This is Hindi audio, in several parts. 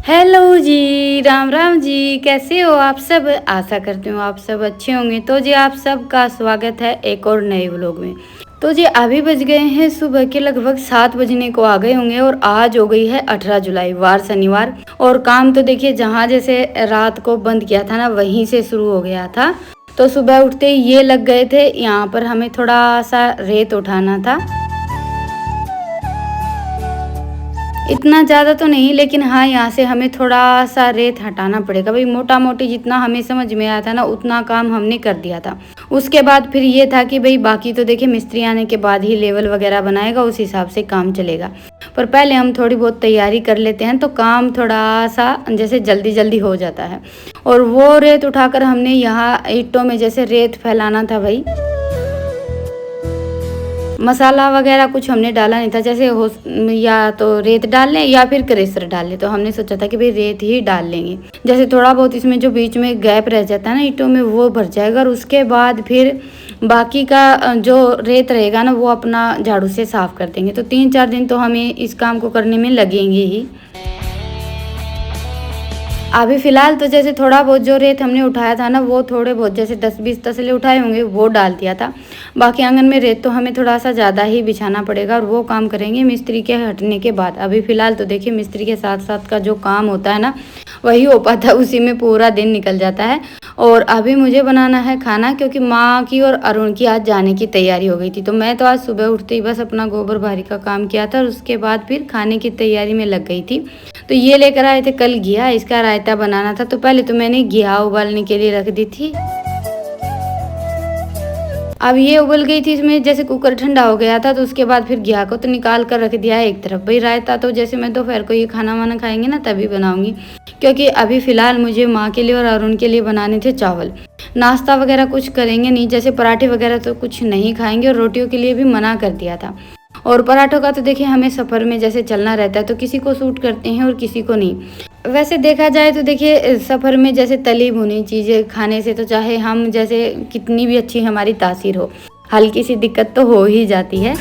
हेलो जी, राम राम जी, कैसे हो आप सब? आशा करती हूँ आप सब अच्छे होंगे। तो जी आप सबका स्वागत है एक और नए व्लॉग में। तो जी अभी बज गए हैं सुबह के लगभग 7 बजने को आ गए होंगे और आज हो गई है 18 जुलाई वार शनिवार। और काम तो देखिए जहाँ जैसे रात को बंद किया था ना वहीं से शुरू हो गया था। तो सुबह उठते ही ये लग गए थे, यहाँ पर हमें थोड़ा सा रेत उठाना था। इतना ज़्यादा तो नहीं, लेकिन हाँ यहाँ से हमें थोड़ा सा रेत हटाना पड़ेगा भाई। मोटा मोटी जितना हमें समझ में आया था ना उतना काम हमने कर दिया था। उसके बाद फिर ये था कि भाई बाकी तो देखिए मिस्त्री आने के बाद ही लेवल वगैरह बनाएगा, उस हिसाब से काम चलेगा। पर पहले हम थोड़ी बहुत तैयारी कर लेते हैं तो काम थोड़ा सा जैसे जल्दी जल्दी हो जाता है। और वो रेत उठाकर हमने यहाँ ईंटों में जैसे रेत फैलाना था भाई। मसाला वगैरह कुछ हमने डाला नहीं था, जैसे हो या तो रेत डाल लें या फिर क्रेशर डाल लें। तो हमने सोचा था कि भाई रेत ही डाल लेंगे, जैसे थोड़ा बहुत इसमें जो बीच में गैप रह जाता है ना ईंटों में वो भर जाएगा। और उसके बाद फिर बाकी का जो रेत रहेगा ना वो अपना झाड़ू से साफ कर देंगे। तो 3-4 दिन तो हमें इस काम को करने में लगेंगे ही। अभी फ़िलहाल तो जैसे थोड़ा बहुत जो रेत हमने उठाया था ना वो थोड़े बहुत जैसे 10-20 तसले उठाए होंगे वो डाल दिया था। बाकी आंगन में रेत तो हमें थोड़ा सा ज़्यादा ही बिछाना पड़ेगा और वो काम करेंगे मिस्त्री के हटने के बाद। अभी फ़िलहाल तो देखिए मिस्त्री के साथ साथ का जो काम होता है ना वही हो पाता है, उसी में पूरा दिन निकल जाता है। और अभी मुझे बनाना है खाना, क्योंकि माँ की और अरुण की आज जाने की तैयारी हो गई थी। तो मैं तो आज सुबह उठते ही बस अपना गोबर बारी का काम किया था और उसके बाद फिर खाने की तैयारी में लग गई थी। तो ये लेकर आए थे कल घिया, इसका रायता बनाना था। तो पहले तो मैंने घिया उबालने के लिए रख दी थी। अब ये उबल गई थी, इसमें जैसे कुकर ठंडा हो गया था तो उसके बाद फिर घिया को तो निकाल कर रख दिया है एक तरफ। भाई रायता तो जैसे मैं दोपहर को ये खाना वाना खाएंगे ना तभी बनाऊंगी, क्योंकि अभी फ़िलहाल मुझे माँ के लिए और अरुण के लिए बनाने थे चावल। नाश्ता वगैरह कुछ करेंगे नहीं, जैसे पराठे वगैरह तो कुछ नहीं खाएंगे और रोटियों के लिए भी मना कर दिया था। और पराठों का तो देखिए हमें सफ़र में जैसे चलना रहता है तो किसी को सूट करते हैं और किसी को नहीं। वैसे देखा जाए तो देखिए सफ़र में जैसे तली भुनी चीज़ें खाने से तो चाहे हम जैसे कितनी भी अच्छी हमारी तासीर हो, हल्की सी दिक्कत तो हो ही जाती है।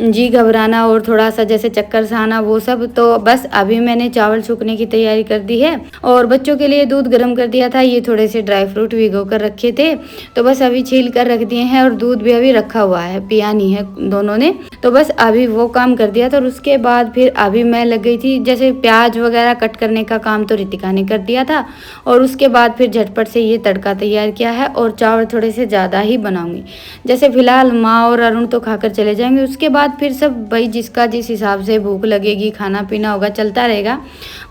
जी घबराना और थोड़ा सा जैसे चक्कर सा आना वो सब। तो बस अभी मैंने चावल सूखने की तैयारी कर दी है और बच्चों के लिए दूध गर्म कर दिया था। ये थोड़े से ड्राई फ्रूट भिगो कर रखे थे तो बस अभी छील कर रख दिए हैं और दूध भी अभी रखा हुआ है, पिया नहीं है दोनों ने। तो बस अभी वो काम कर दिया था और उसके बाद फिर अभी मैं लग गई थी जैसे प्याज वगैरह कट करने का काम तो रितिका ने कर दिया था। और उसके बाद फिर झटपट से ये तड़का तैयार किया है और चावल थोड़े से ज़्यादा ही बनाऊंगी। जैसे फिलहाल माँ और अरुण तो खाकर चले जाएंगे, उसके बाद फिर सब भाई जिसका जिस हिसाब से भूख लगेगी खाना पीना होगा चलता रहेगा।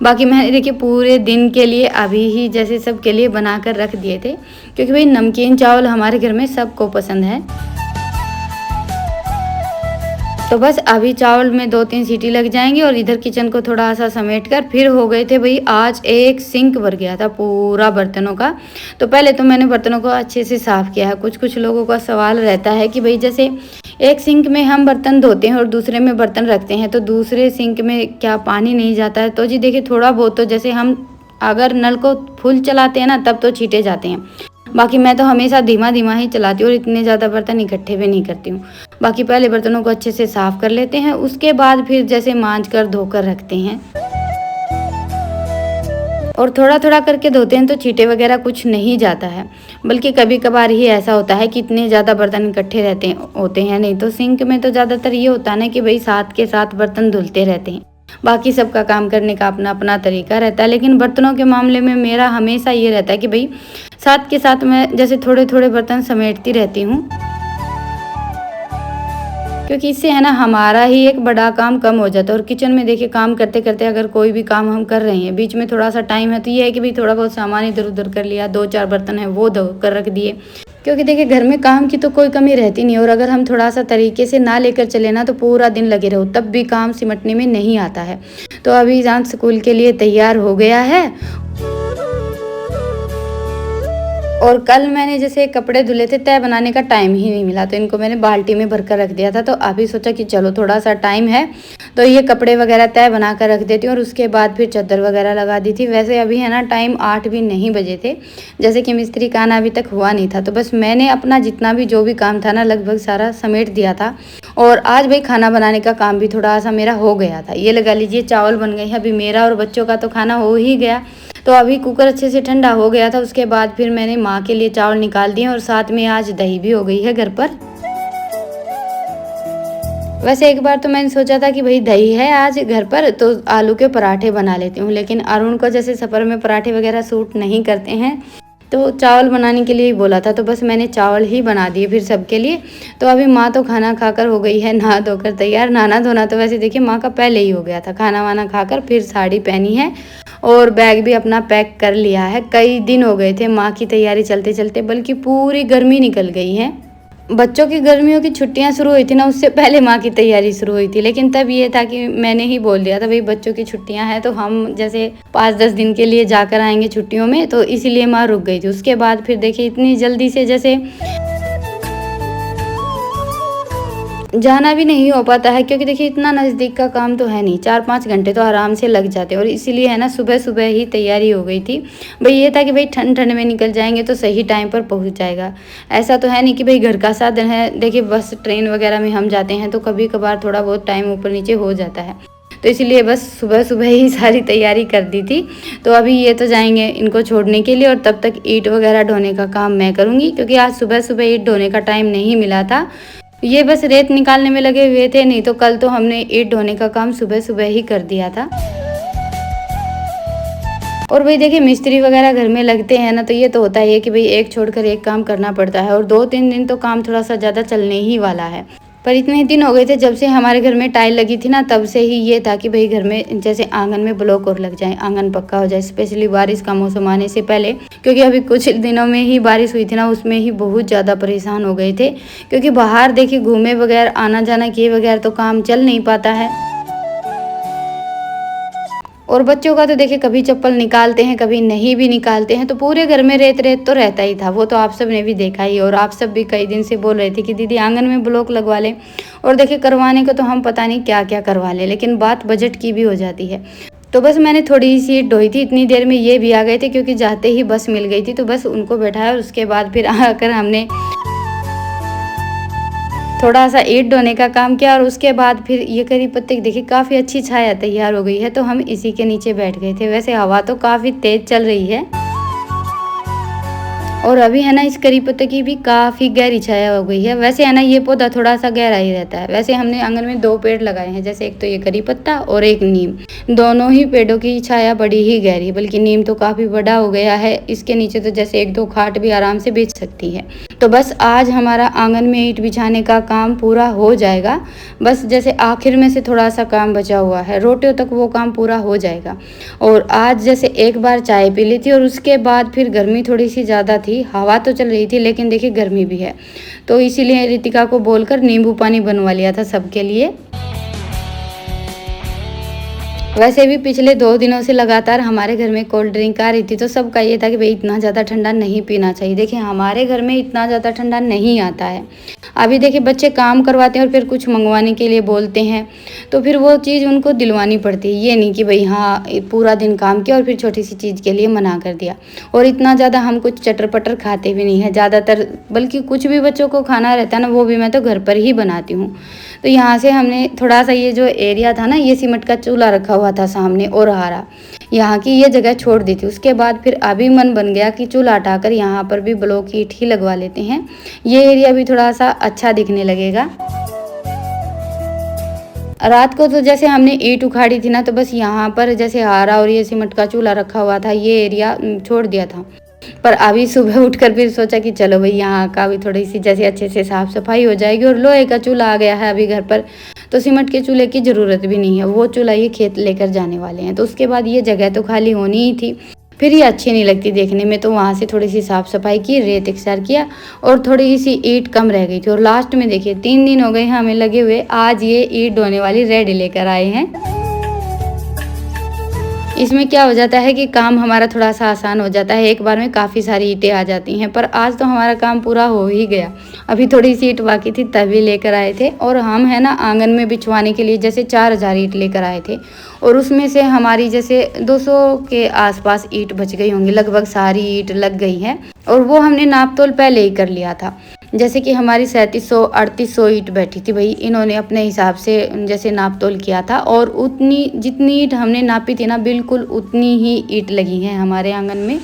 बाकी मैंने देखिए पूरे दिन के लिए अभी ही जैसे सब के लिए बना कर रख दिए थे, क्योंकि भाई नमकीन चावल हमारे घर में सबको पसंद है। तो बस अभी चावल में 2-3 सीटी लग जाएंगी और इधर किचन को थोड़ा सा समेट कर फिर हो गए थे भाई। आज एक सिंक भर गया था पूरा बर्तनों का। तो पहले तो मैंने बर्तनों को अच्छे से साफ़ किया है। कुछ लोगों का सवाल रहता है कि भाई जैसे एक सिंक में हम बर्तन धोते हैं और दूसरे में बर्तन रखते हैं तो दूसरे सिंक में क्या पानी नहीं जाता है? तो जी देखिए थोड़ा बहुत तो जैसे हम अगर नल को फुल चलाते हैं ना तब तो छींटे जाते हैं। बाकी मैं तो हमेशा धीमा धीमा ही चलाती हूँ और इतने ज़्यादा बर्तन इकट्ठे भी नहीं करती हूँ। बाकी पहले बर्तनों को अच्छे से साफ़ कर लेते हैं, उसके बाद फिर जैसे मांज कर धोकर रखते हैं। और थोड़ा थोड़ा करके धोते हैं तो छींटे वगैरह कुछ नहीं जाता है। बल्कि कभी कभार ही ऐसा होता है कि इतने ज़्यादा बर्तन इकट्ठे होते हैं। नहीं तो सिंक में तो ज़्यादातर ये होता है ना कि भाई साथ के साथ बर्तन धुलते रहते हैं। बाकी सबका काम करने का अपना अपना तरीका रहता है, लेकिन बर्तनों के मामले में मेरा हमेशा ये रहता है कि भाई साथ के साथ मैं जैसे थोड़े थोड़े बर्तन समेटती रहती हूँ, क्योंकि इससे है ना हमारा ही एक बड़ा काम कम हो जाता है। और किचन में देखिए काम करते करते अगर कोई भी काम हम कर रहे हैं बीच में थोड़ा सा टाइम है तो ये है कि भाई थोड़ा बहुत सामान इधर उधर कर लिया, 2-4 बर्तन है वो धो कर रख दिए। क्योंकि देखिए घर में काम की तो कोई कमी रहती नहीं, और अगर हम थोड़ा सा तरीके से ना लेकर चले ना तो पूरा दिन लगे रहो तब भी काम सिमटने में नहीं आता है। तो अभी जान स्कूल के लिए तैयार हो गया है और कल मैंने जैसे कपड़े धुले थे, तह बनाने का टाइम ही नहीं मिला, तो इनको मैंने बाल्टी में भर कर रख दिया था। तो अभी सोचा कि चलो थोड़ा सा टाइम है तो ये कपड़े वगैरह तह बना कर रख देती हूँ और उसके बाद फिर चादर वगैरह लगा दी थी। वैसे अभी है ना टाइम 8 भी नहीं बजे थे, जैसे कि मिस्त्री का आना अभी तक हुआ नहीं था। तो बस मैंने अपना जितना भी जो भी काम था ना लगभग सारा समेट दिया था। और आज भाई खाना बनाने का काम भी थोड़ा सा मेरा हो गया था। ये लगा लीजिए चावल बन गए हैं, अभी मेरा और बच्चों का तो खाना हो ही गया। तो अभी कुकर अच्छे से ठंडा हो गया था, उसके बाद फिर मैंने माँ के लिए चावल निकाल दिए और साथ में आज दही भी हो गई है घर पर। वैसे एक बार तो मैंने सोचा था कि भाई दही है आज घर पर तो आलू के पराठे बना लेती हूँ, लेकिन अरुण को जैसे सफ़र में पराठे वगैरह सूट नहीं करते हैं तो चावल बनाने के लिए ही बोला था, तो बस मैंने चावल ही बना दिए फिर सबके लिए। तो अभी माँ तो खाना खाकर हो गई है नहा धोकर तैयार। नहाना धोना तो वैसे देखिए माँ का पहले ही हो गया था, खाना वाना खाकर फिर साड़ी पहनी है और बैग भी अपना पैक कर लिया है। कई दिन हो गए थे माँ की तैयारी चलते चलते, बल्कि पूरी गर्मी निकल गई है। बच्चों की गर्मियों की छुट्टियां शुरू हुई थी ना, उससे पहले माँ की तैयारी शुरू हुई थी, लेकिन तब ये था कि मैंने ही बोल दिया था भाई बच्चों की छुट्टियां हैं तो हम जैसे 5-10 दिन के लिए जाकर आएंगे छुट्टियों में, तो इसीलिए माँ रुक गई थी। उसके बाद फिर देखिए इतनी जल्दी से जैसे जाना भी नहीं हो पाता है, क्योंकि देखिए इतना नज़दीक का काम तो है नहीं, 4-5 घंटे तो आराम से लग जाते हैं। और इसीलिए है ना सुबह सुबह ही तैयारी हो गई थी। भाई ये था कि भाई ठंड ठंड में निकल जाएंगे तो सही टाइम पर पहुंच जाएगा। ऐसा तो है नहीं कि भाई घर का साधन है, देखिए बस ट्रेन वगैरह में हम जाते हैं तो कभी कभार थोड़ा बहुत टाइम ऊपर नीचे हो जाता है, तो इसलिए बस सुबह सुबह ही सारी तैयारी कर दी थी। तो अभी ये तो जाएंगे इनको छोड़ने के लिए और तब तक ईंट वगैरह ढोने का काम मैं करूँगी, क्योंकि आज सुबह सुबह ईंट ढोने का टाइम नहीं मिला था। ये बस रेत निकालने में लगे हुए थे, नहीं तो कल तो हमने ईंट ढोने का काम सुबह सुबह ही कर दिया था। और भाई देखिए मिस्त्री वगैरह घर में लगते हैं ना, तो ये तो होता ही है कि भाई एक छोड़कर एक काम करना पड़ता है और 2-3 दिन तो काम थोड़ा सा ज़्यादा चलने ही वाला है। पर इतने दिन हो गए थे जब से हमारे घर में टाइल लगी थी ना, तब से ही ये था कि भाई घर में जैसे आंगन में ब्लॉक और लग जाए, आंगन पक्का हो जाए, स्पेशली बारिश का मौसम आने से पहले। क्योंकि अभी कुछ दिनों में ही बारिश हुई थी ना, उसमें ही बहुत ज़्यादा परेशान हो गए थे, क्योंकि बाहर देखिए घूमे बगैर आना जाना किए बगैर तो काम चल नहीं पाता है। और बच्चों का तो देखिए कभी चप्पल निकालते हैं कभी नहीं भी निकालते हैं, तो पूरे घर में रेत रेत तो रहता ही था। वो तो आप सब ने भी देखा ही, और आप सब भी कई दिन से बोल रहे थे कि दीदी आंगन में ब्लॉक लगवा लें। और देखिए करवाने को तो हम पता नहीं क्या क्या करवा लें, लेकिन बात बजट की भी हो जाती है। तो बस मैंने थोड़ी सी ढोई थी, इतनी देर में ये भी आ गए थे, क्योंकि जाते ही बस मिल गई थी, तो बस उनको बैठाया और उसके बाद फिर आकर हमने थोड़ा सा ईंट ढोने का काम किया। और उसके बाद फिर ये करी पत्ते देखिए काफ़ी अच्छी छाया तैयार हो गई है, तो हम इसी के नीचे बैठ गए थे। वैसे हवा तो काफ़ी तेज़ चल रही है और अभी है ना इस करी पत्ते की भी काफ़ी गहरी छाया हो गई है। वैसे है ना ये पौधा थोड़ा सा गहरा ही रहता है। वैसे हमने आंगन में 2 पेड़ लगाए हैं, जैसे एक तो ये करी पत्ता और एक नीम। दोनों ही पेड़ों की छाया बड़ी ही गहरी है, बल्कि नीम तो काफ़ी बड़ा हो गया है। इसके नीचे तो जैसे 1-2 खाट भी आराम से बिछ सकती है। तो बस आज हमारा आंगन में ईंट बिछाने का काम पूरा हो जाएगा। बस जैसे आखिर में से थोड़ा सा काम बचा हुआ है, रोटियों तक वो काम पूरा हो जाएगा। और आज जैसे एक बार चाय पी ली थी और उसके बाद फिर गर्मी थोड़ी सी ज़्यादा थी, हवा तो चल रही थी लेकिन देखिए गर्मी भी है, तो इसीलिए रितिका को बोलकर नींबू पानी बनवा लिया था सबके लिए। वैसे भी पिछले 2 दिनों से लगातार हमारे घर में कोल्ड ड्रिंक आ रही थी, तो सबका ये था कि भाई इतना ज़्यादा ठंडा नहीं पीना चाहिए। देखिए हमारे घर में इतना ज़्यादा ठंडा नहीं आता है। अभी देखिए बच्चे काम करवाते हैं और फिर कुछ मंगवाने के लिए बोलते हैं, तो फिर वो चीज़ उनको दिलवानी पड़ती है। ये नहीं कि भाई हाँ पूरा दिन काम किया और फिर छोटी सी चीज़ के लिए मना कर दिया। और इतना ज़्यादा हम कुछ चटर पटर खाते भी नहीं हैं ज़्यादातर, बल्कि कुछ भी बच्चों को खाना रहता है ना, वो भी मैं तो घर पर ही बनाती हूँ। तो यहाँ से हमने थोड़ा सा ये जो एरिया था ना, ये सीमेंट का चूल्हा रखा हुआ था सामने और हारा, यहाँ की ये जगह छोड़ दी थी। उसके बाद फिर अभी मन बन गया कि चूल्हा हटाकर यहाँ पर भी ब्लॉक ईंट ही लगवा लेते हैं, ये एरिया भी थोड़ा सा अच्छा दिखने लगेगा। रात को तो जैसे हमने ईंट उखाड़ी थी ना, तो बस यहाँ पर जैसे हारा और ये सीमेंट का चूल्हा रखा हुआ था, ये एरिया छोड़ दिया था। पर अभी सुबह उठकर फिर सोचा कि चलो भाई यहाँ का भी थोड़ी सी जैसे अच्छे से साफ सफाई हो जाएगी। और लोहे का चूल्हा आ गया है अभी घर पर, तो सीमेंट के चूल्हे की ज़रूरत भी नहीं है। वो चूल्हा ये खेत लेकर जाने वाले हैं, तो उसके बाद ये जगह तो खाली होनी ही थी, फिर ये अच्छी नहीं लगती देखने में। तो वहाँ से थोड़ी सी साफ़ सफाई की, रेत इकसार किया और थोड़ी सी ईंट कम रह गई थी। और लास्ट में देखिए 3 दिन हो गए हैं हमें लगे हुए, आज ये ईंट ढोने वाली रेडी लेकर आए हैं। इसमें क्या हो जाता है कि काम हमारा थोड़ा सा आसान हो जाता है, एक बार में काफ़ी सारी ईंटें आ जाती हैं। पर आज तो हमारा काम पूरा हो ही गया। अभी थोड़ी सी ईंट बाकी थी तभी लेकर आए थे, और हम है ना आंगन में बिछवाने के लिए जैसे 4000 ईंट लेकर आए थे, और उसमें से हमारी जैसे 200 के आसपास ईंट बच गई होंगी, लगभग सारी ईंट लग गई है। और वो हमने नाप तोल पहले ही कर लिया था। जैसे कि हमारी 3700-3800 ईंट बैठी थी भाई, इन्होंने अपने हिसाब से जैसे नाप तोल किया था, और उतनी जितनी ईंट हमने नापी थी ना, बिल्कुल उतनी ही ईंट लगी हैं हमारे आंगन में।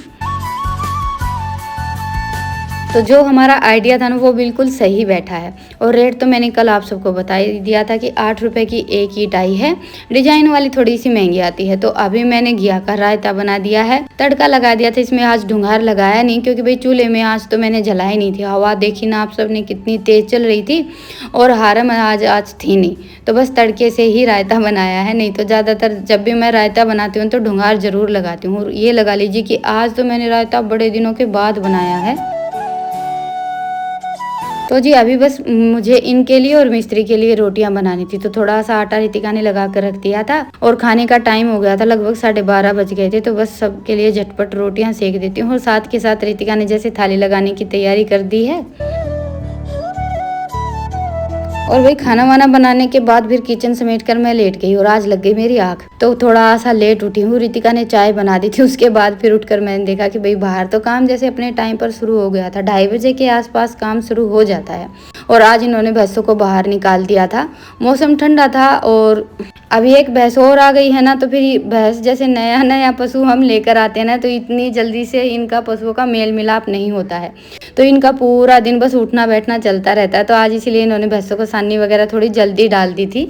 तो जो हमारा आइडिया था ना वो बिल्कुल सही बैठा है। और रेट तो मैंने कल आप सबको बता ही दिया था कि 8 रुपये की एक ईंट आई है। डिजाइन वाली थोड़ी सी महंगी आती है। तो अभी मैंने घिया का रायता बना दिया है, तड़का लगा दिया था। इसमें आज ढुंगार लगाया नहीं, क्योंकि भाई चूल्हे में आज तो मैंने जलाई नहीं थी। हवा देखी ना आप सब ने कितनी तेज चल रही थी, और हारम आज थी नहीं, तो बस तड़के से ही रायता बनाया है। नहीं तो ज़्यादातर जब भी मैं रायता बनाती हूँ तो ढुंगार जरूर लगाती हूँ। ये लगा लीजिए कि आज तो मैंने रायता बड़े दिनों के बाद बनाया है। तो जी अभी बस मुझे इनके लिए और मिस्त्री के लिए रोटियां बनानी थी, तो थोड़ा सा आटा रितिका ने लगा कर रख दिया था, और खाने का टाइम हो गया था, लगभग 12:30 बज गए थे। तो बस सबके लिए झटपट रोटियां सेक देती हूँ। और साथ के साथ रितिका ने जैसे थाली लगाने की तैयारी कर दी है। और वही खाना वाना बनाने के बाद फिर किचन समेट कर मैं लेट गई, और आज लग गई मेरी आँख, तो थोड़ा सा लेट उठी हूँ। रितिका ने चाय बना दी थी, उसके बाद फिर उठकर मैंने देखा कि भाई बाहर तो काम जैसे अपने टाइम पर शुरू हो गया था, 2:30 बजे के आसपास काम शुरू हो जाता है। और आज इन्होंने भैंसों को बाहर निकाल दिया था, मौसम ठंडा था। और अभी एक भैंस और आ गई है ना, तो फिर भैंस जैसे नया नया पशु हम लेकर आते हैं ना, तो इतनी जल्दी से इनका पशुओं का मेल मिलाप नहीं होता है, तो इनका पूरा दिन बस उठना बैठना चलता रहता है। तो आज इसीलिए इन्होंने भैंसों को सानी वगैरह थोड़ी जल्दी डाल दी थी।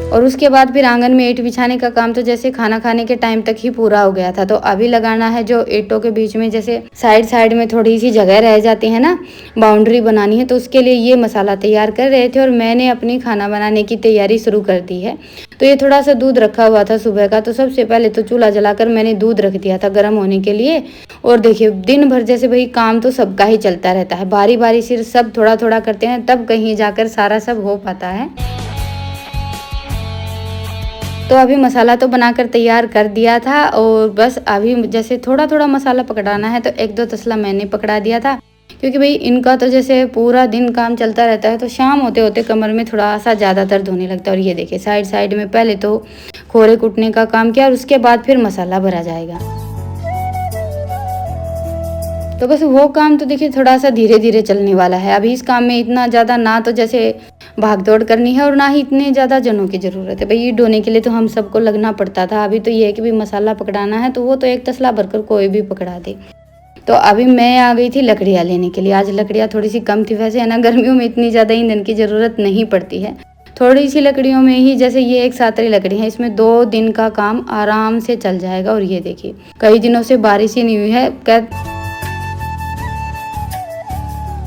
और उसके बाद फिर आंगन में ईंट बिछाने का काम तो जैसे खाना खाने के टाइम तक ही पूरा हो गया था। तो अभी लगाना है जो ईंटों के बीच में जैसे साइड साइड में थोड़ी सी जगह रह जाती है ना, बाउंड्री बनानी है, तो उसके लिए ये मसाला तैयार कर रहे थे। और मैंने अपनी खाना बनाने की तैयारी शुरू कर दी है। तो ये थोड़ा सा दूध रखा हुआ था सुबह का, तो सबसे पहले तो चूल्हा जलाकर मैंने दूध रख दिया था गर्म होने के लिए। और देखिए दिन भर जैसे भाई काम तो सबका ही चलता रहता है, बारी बारी से सब थोड़ा थोड़ा करते हैं, तब कहीं जाकर सारा सब हो पाता है। तो अभी मसाला तो बनाकर तैयार कर दिया था, और बस अभी जैसे थोड़ा थोड़ा मसाला पकड़ाना है, तो 1-2 तसला मैंने पकड़ा दिया था, क्योंकि भाई इनका तो जैसे पूरा दिन काम चलता रहता है, तो शाम होते होते कमर में थोड़ा सा ज़्यादा दर्द होने लगता है। और ये देखिए साइड साइड में पहले तो खोरे कुटने का काम किया, और उसके बाद फिर मसाला भरा जाएगा। तो बस वो काम तो देखिए थोड़ा सा धीरे धीरे चलने वाला है। अभी इस काम में इतना ज़्यादा ना तो जैसे भाग दौड़ करनी है, और ना ही इतने ज़्यादा जनों की ज़रूरत है। भाई ये ढोने के लिए तो हम सबको लगना पड़ता था, अभी तो ये है कि भाई मसाला पकड़ाना है, तो वो तो एक तसला भरकर कोई भी पकड़ा दे। तो अभी मैं आ गई थी लकड़ियाँ लेने के लिए। आज लकड़ियाँ थोड़ी सी कम थी, वैसे है ना गर्मियों में इतनी ज़्यादा ईंधन की ज़रूरत नहीं पड़ती है, थोड़ी सी लकड़ियों में ही। जैसे ये एक सातरी लकड़ी है, इसमें 2 दिन का काम आराम से चल जाएगा। और ये देखिए कई दिनों से बारिश ही नहीं हुई है।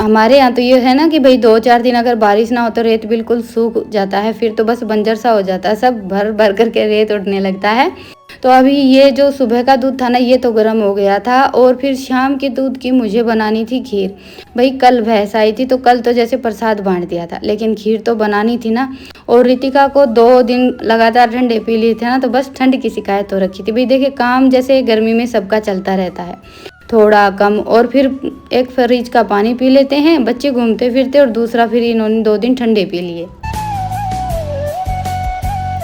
हमारे यहाँ तो ये है ना कि भाई 2-4 दिन अगर बारिश ना हो तो रेत बिल्कुल सूख जाता है, फिर तो बस बंजर सा हो जाता है, सब भर भर करके रेत उड़ने लगता है। तो अभी ये जो सुबह का दूध था ना, ये तो गर्म हो गया था। और फिर शाम के दूध की मुझे बनानी थी खीर। भाई कल भैंस आई थी, तो कल तो जैसे प्रसाद बांट दिया था, लेकिन खीर तो बनानी थी ना। और रितिका को 2 दिन लगातार ठंडे पी लिए थे ना, तो बस ठंड की शिकायत हो रखी थी। भाई देखिए काम जैसे गर्मी में सबका चलता रहता है, थोड़ा कम। और फिर एक फ्रिज का पानी पी लेते हैं, बच्चे घूमते फिरते, और दूसरा फिर इन्होंने 2 दिन ठंडे पी लिए,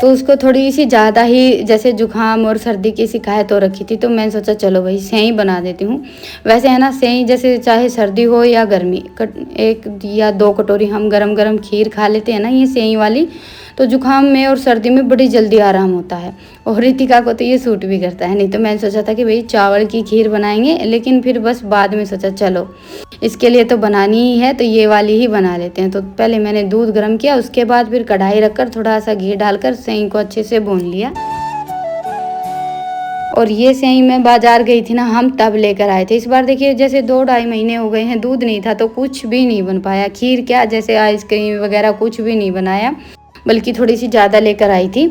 तो उसको थोड़ी सी ज़्यादा ही जैसे जुकाम और सर्दी की शिकायत हो रखी थी। तो मैंने सोचा चलो भाई सेवई बना देती हूँ। वैसे है ना सेवई जैसे चाहे सर्दी हो या गर्मी, 1 या 2 कटोरी हम गरम गरम खीर खा लेते हैं ना, ये सेवई वाली, तो जुकाम में और सर्दी में बड़ी जल्दी आराम होता है। और रितिका को तो ये सूट भी करता है। नहीं तो मैंने सोचा था कि भाई चावल की खीर बनाएंगे, लेकिन फिर बस बाद में सोचा चलो इसके लिए तो बनानी ही है, तो ये वाली ही बना लेते हैं। तो पहले मैंने दूध गर्म किया, उसके बाद फिर कढ़ाई रखकर थोड़ा सा घी डालकर सेवई को अच्छे से भून लिया। और ये सेवई मैं बाजार गई थी ना, हम तब लेकर आए थे। इस बार देखिए जैसे 2-2.5 महीने हो गए हैं, दूध नहीं था तो कुछ भी नहीं बन पाया। खीर क्या, जैसे आइसक्रीम वगैरह कुछ भी नहीं बनाया, बल्कि थोड़ी सी ज़्यादा लेकर आई थी।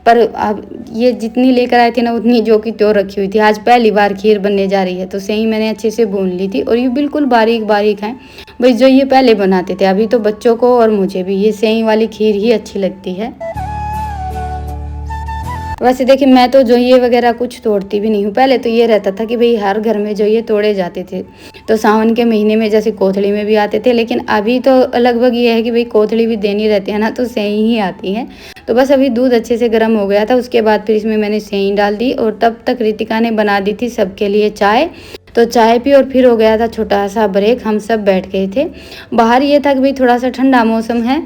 पर अब ये जितनी लेकर आई थी ना, उतनी जो की त्यों रखी हुई थी। आज पहली बार खीर बनने जा रही है, तो सेवई मैंने अच्छे से भून ली थी, और ये बिल्कुल बारीक बारीक हैं भाई, जो ये पहले बनाते थे। अभी तो बच्चों को और मुझे भी ये सेवई वाली खीर ही अच्छी लगती है। वैसे देखिए मैं तो जो ये वगैरह कुछ तोड़ती भी नहीं हूँ। पहले तो ये रहता था कि भाई हर घर में जो ये तोड़े जाते थे, तो सावन के महीने में जैसे कोथड़ी में भी आते थे, लेकिन अभी तो लगभग ये है कि भाई कोथड़ी भी देनी रहती है ना, तो सेंई ही आती है। तो बस अभी दूध अच्छे से गर्म हो गया था, उसके बाद फिर इसमें मैंने सेंई डाल दी और तब तक रितिका ने बना दी थी सबके लिए चाय। तो चाय पी और फिर हो गया था छोटा सा ब्रेक, हम सब बैठ गए थे बाहर। ये था कि भाई थोड़ा सा ठंडा मौसम है,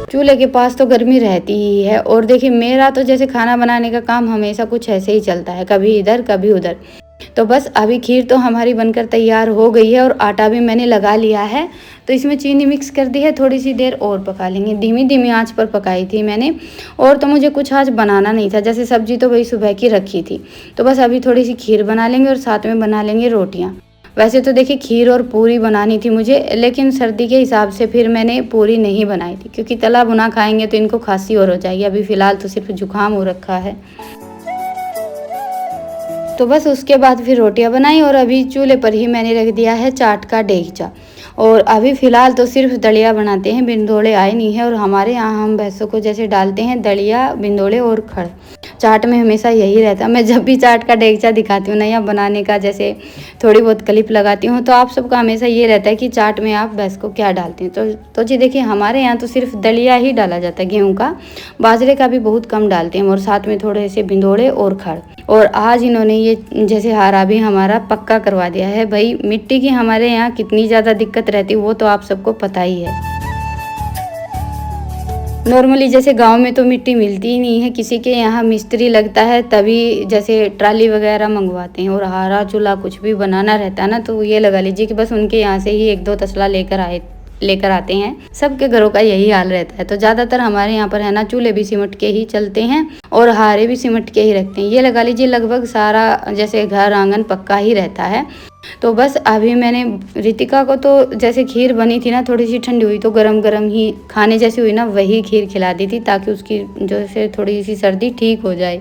चूल्हे के पास तो गर्मी रहती ही है। और देखिए मेरा तो जैसे खाना बनाने का काम हमेशा कुछ ऐसे ही चलता है, कभी इधर कभी उधर। तो बस अभी खीर तो हमारी बनकर तैयार हो गई है और आटा भी मैंने लगा लिया है। तो इसमें चीनी मिक्स कर दी है, थोड़ी सी देर और पका लेंगे। धीमी धीमी आंच पर पकाई थी मैंने। और तो मुझे कुछ आज बनाना नहीं था, जैसे सब्जी तो वही सुबह की रखी थी। तो बस अभी थोड़ी सी खीर बना लेंगे और साथ में बना लेंगे रोटियाँ। वैसे तो देखिए खीर और पूरी बनानी थी मुझे, लेकिन सर्दी के हिसाब से फिर मैंने पूरी नहीं बनाई थी, क्योंकि तला भुना खाएंगे तो इनको खांसी और हो जाएगी। अभी फ़िलहाल तो सिर्फ जुकाम हो रखा है। तो बस उसके बाद फिर रोटियां बनाई और अभी चूल्हे पर ही मैंने रख दिया है चाट का डेगचा। और अभी फ़िलहाल तो सिर्फ दलिया बनाते हैं, बिंदोड़े आए नहीं है। और हमारे यहाँ हम भैंसों को जैसे डालते हैं दलिया, बिंदोड़े और खड़। चाट में हमेशा यही रहता है। मैं जब भी चाट का डेगचा दिखाती हूँ ना या बनाने का जैसे थोड़ी बहुत क्लिप लगाती हूँ, तो आप सबका हमेशा ये रहता है कि चाट में आप भैंस को क्या डालते हैं। तो जी देखिए हमारे यहाँ तो सिर्फ दलिया ही डाला जाता है, गेहूँ का। बाजरे का भी बहुत कम डालते हैं, और साथ में थोड़े से बिंदोड़े और खड़। और आज इन्होंने ये जैसे हारा भी हमारा पक्का करवा दिया है। भाई मिट्टी की हमारे यहाँ कितनी ज़्यादा दिक्कत रहती है वो तो आप सबको पता ही है। नॉर्मली जैसे गांव में तो मिट्टी मिलती ही नहीं है, किसी के यहाँ मिस्त्री लगता है तभी जैसे ट्राली वगैरह मंगवाते हैं। और हारा चूल्हा कुछ भी बनाना रहता है ना, तो ये लगा लीजिए कि बस उनके यहाँ से ही 1-2 तसला लेकर आते हैं। सबके घरों का यही हाल रहता है। तो ज़्यादातर हमारे यहाँ पर है ना, चूल्हे भी सिमट के ही चलते हैं और हारे भी सिमट के ही रखते हैं। ये लगा लीजिए लगभग सारा जैसे घर आंगन पक्का ही रहता है। तो बस अभी मैंने रितिका को तो जैसे खीर बनी थी ना, थोड़ी सी ठंडी हुई तो गरम गरम ही खाने जैसी हुई ना, वही खीर खिला दी थी, ताकि उसकी जैसे थोड़ी सी सर्दी ठीक हो जाए।